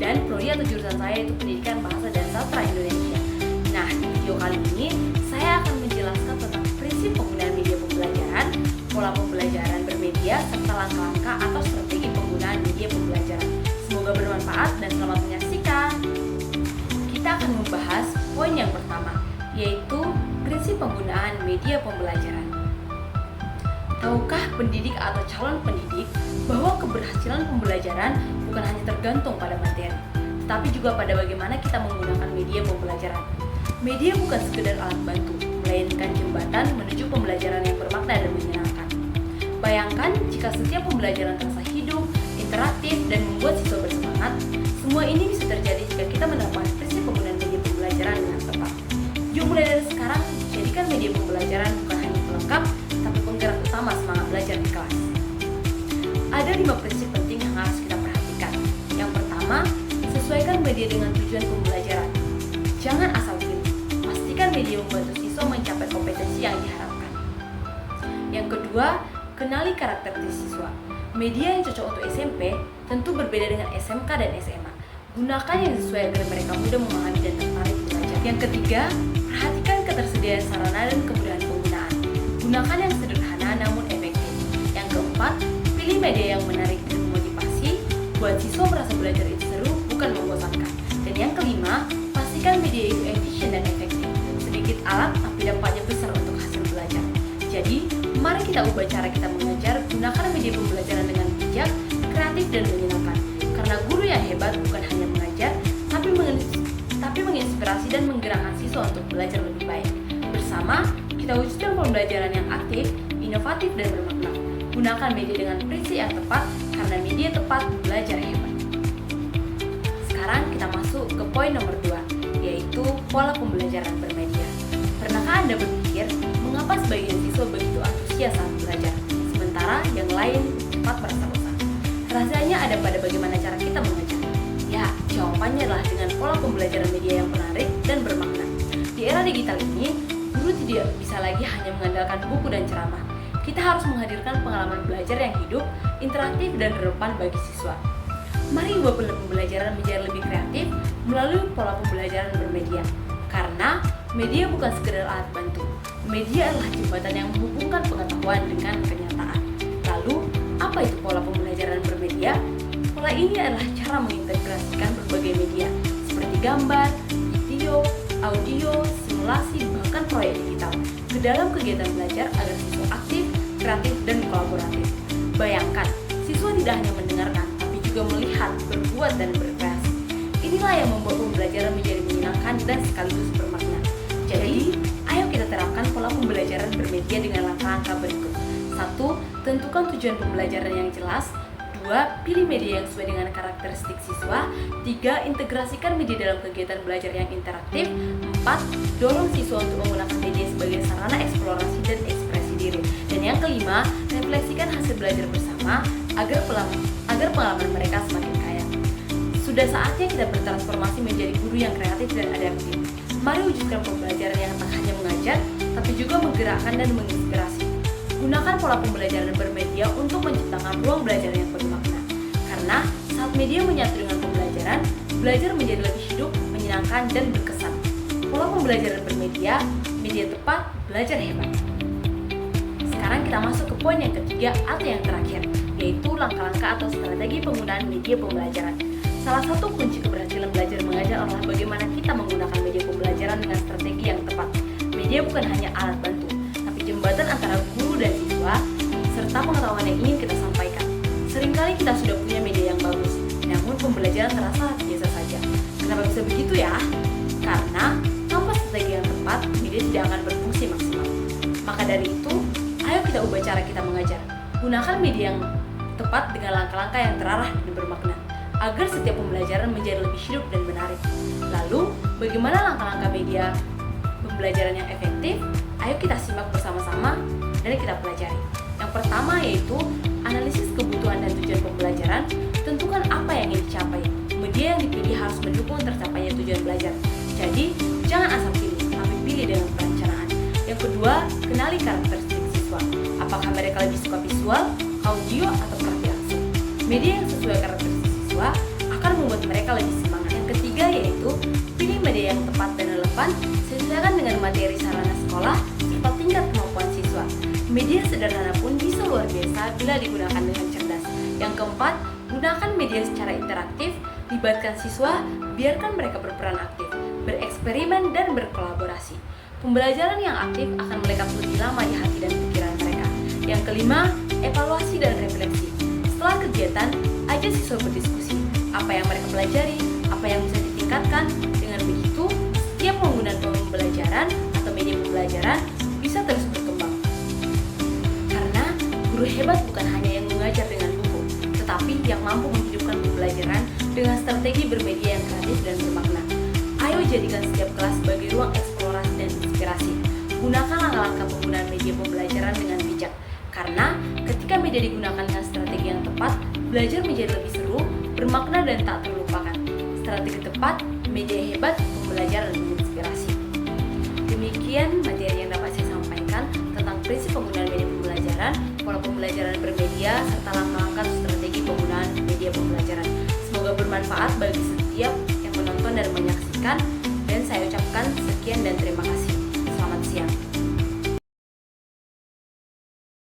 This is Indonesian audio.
dan prodi atau jurusan saya itu Pendidikan Bahasa dan Sastra Indonesia. Nah, di video kali ini saya akan menjelaskan tentang prinsip penggunaan media pembelajaran, pola pembelajaran bermedia, serta langkah-langkah atau strategi penggunaan media pembelajaran. Semoga bermanfaat dan selamat menyaksikan. Kita akan membahas poin yang pertama, yaitu prinsip penggunaan media pembelajaran. Tahukah pendidik atau calon pendidik bahwa keberhasilan pembelajaran bukan hanya tergantung pada materi, tetapi juga pada bagaimana kita menggunakan media pembelajaran. Media bukan sekedar alat bantu, melainkan jembatan menuju pembelajaran yang bermakna dan menyenangkan. Bayangkan jika setiap pembelajaran terasa hidup, interaktif, dan membuat siswa bersemangat. Semua ini bisa terjadi jika kita menerapkan prinsip penggunaan media pembelajaran dengan tepat. Yuk mulai dari sekarang, jadikan media pembelajaran bukan hanya pelengkap, tapi penggerak utama semangat belajar di kelas. Ada 5 prinsip penting yang harus kita perhatikan. Yang pertama, sesuaikan media dengan tujuan pembelajaran. Jangan asal pilih. Pastikan media membantu siswa mencapai kompetensi yang diharapkan. Yang kedua, kenali karakter siswa. Media yang cocok untuk SMP tentu berbeda dengan SMK dan SMA. Gunakan yang sesuai agar mereka mudah memahami dan tertarik belajar. Yang ketiga, perhatikan ketersediaan sarana dan kemudahan penggunaan. Gunakan yang sederhana namun efektif. Yang keempat, pilih media yang menarik dan memotivasi. Buat siswa merasa belajar itu seru, bukan membosankan. Dan yang kelima, pastikan media itu efisien dan efektif. Sedikit alat tapi dampaknya besar untuk hasil belajar. Jadi, mari kita ubah cara kita mengajar. Gunakan media pembelajaran dengan bijak, kreatif, dan menyenangkan. Karena guru yang hebat bukan hanya mengajar, tapi menginspirasi dan menggerakkan siswa untuk belajar lebih baik. Bersama, kita wujudkan pembelajaran yang aktif, inovatif, dan bermakna. Gunakan media dengan prinsip yang tepat, karena media tepat belajar hebat. Sekarang kita masuk ke poin nomor 2, yaitu pola pembelajaran bermedia. Pernahkah Anda berpikir, mengapa sebagian siswa begitu antusias saat belajar, sementara yang lain cepat merasa bosan? Rahasianya ada pada bagaimana cara kita mengajar. Ya, jawabannya adalah dengan pola pembelajaran media yang menarik dan bermakna. Di era digital ini, guru tidak bisa lagi hanya mengandalkan buku dan ceramah. Kita harus menghadirkan pengalaman belajar yang hidup, interaktif, dan relevan bagi siswa. Mari ubah pola pembelajaran menjadi lebih kreatif melalui pola pembelajaran bermedia. Karena media bukan sekedar alat bantu. Media adalah jembatan yang menghubungkan pengetahuan dengan kenyataan. Lalu, apa itu pola pembelajaran bermedia? Pola ini adalah cara mengintegrasikan berbagai media, seperti gambar, video, audio, simulasi, bahkan proyek digital, ke dalam kegiatan belajar agar siswa aktif, kreatif, dan kolaboratif. Bayangkan, siswa tidak hanya mendengarkan, tapi juga melihat, berbuat, dan berkreasi. Inilah yang membuat pembelajaran menjadi menyenangkan dan sekaligus bermakna. Jadi, ayo kita terapkan pola pembelajaran bermedia dengan langkah-langkah berikut. 1. Tentukan tujuan pembelajaran yang jelas. 2. Pilih media yang sesuai dengan karakteristik siswa. 3. Integrasikan media dalam kegiatan belajar yang interaktif. 4. Dorong siswa untuk menggunakan media sebagai sarana eksplorasi dan ekspresi diri. Dan yang kelima, refleksikan hasil belajar bersama agar pengalaman mereka semakin kaya. Sudah saatnya kita bertransformasi menjadi guru yang kreatif dan adaptif. Mari wujudkan pembelajaran yang tak hanya mengajar, tapi juga menggerakkan dan menginspirasi. Gunakan pola pembelajaran bermedia untuk menciptakan ruang belajar yang bermakna. Karena saat media menyatu dengan pembelajaran, belajar menjadi lebih hidup, menyenangkan, dan berkesan. Pola pembelajaran bermedia, media tepat, belajar hebat. Sekarang kita masuk ke poin yang ketiga atau yang terakhir, yaitu langkah-langkah atau strategi penggunaan media pembelajaran. Salah satu kunci keberhasilan belajar mengajar adalah bagaimana kita menggunakan media pembelajaran dengan strategi yang tepat. Media bukan hanya alat bantu, tapi jembatan antara guru dan siswa, serta pengetahuan yang ingin kita sampaikan. Seringkali kita sudah punya media yang bagus, namun pembelajaran terasa biasa saja. Kenapa bisa begitu ya? Karena tanpa strategi yang tepat, media tidak akan berfungsi maksimal. Maka dari itu, ayo kita ubah cara kita mengajar. Gunakan media yang tepat dengan langkah-langkah yang terarah dan bermakna, agar setiap pembelajaran menjadi lebih hidup dan menarik. Lalu, bagaimana langkah-langkah media pembelajaran yang efektif? Ayo kita simak bersama-sama dan kita pelajari. Yang pertama yaitu analisis kebutuhan dan tujuan pembelajaran. Tentukan apa yang ingin dicapai. Media yang dipilih harus mendukung tercapainya tujuan belajar. Jadi, jangan asal pilih, tapi pilih dengan perencanaan. Yang kedua, kenali karakteristik siswa. Apakah mereka lebih suka visual, audio, atau grafik langsung? Media yang sesuai karakteristik siswa akan membuat membuat mereka lebih semangat. Yang ketiga yaitu pilih media yang tepat dan relevan, sesuaikan dengan materi sarana sekolah serta tingkat kemampuan siswa. Media sederhana pun bisa luar biasa bila digunakan dengan cerdas. Yang keempat, gunakan media secara interaktif, libatkan siswa, biarkan mereka berperan aktif, bereksperimen dan berkolaborasi. Pembelajaran yang aktif akan melekat lebih lama di hati dan pikiran mereka. Yang kelima, evaluasi dan refleksi. Setelah kegiatan, ajak siswa berdiskusi, apa yang mereka pelajari, apa yang bisa ditingkatkan. Dengan begitu, setiap penggunaan pembelajaran atau media pembelajaran bisa terus berkembang. Karena guru hebat bukan hanya yang mengajar dengan buku, tetapi yang mampu menghidupkan pembelajaran dengan strategi bermedia yang kreatif dan bermakna. Ayo jadikan setiap kelas sebagai ruang eksplorasi dan inspirasi. Gunakan langkah-langkah penggunaan media pembelajaran dengan bijak. Karena ketika media digunakan dengan strategi yang tepat, belajar menjadi lebih seru, bermakna dan tak terlupakan. Strategi tepat, media hebat, pembelajaran dan menginspirasi. Demikian materi yang dapat saya sampaikan tentang prinsip penggunaan media pembelajaran, pola pembelajaran bermedia, serta langkah-langkah strategi penggunaan media pembelajaran. Semoga bermanfaat bagi setiap yang menonton dan menyaksikan, dan saya ucapkan sekian dan terima kasih.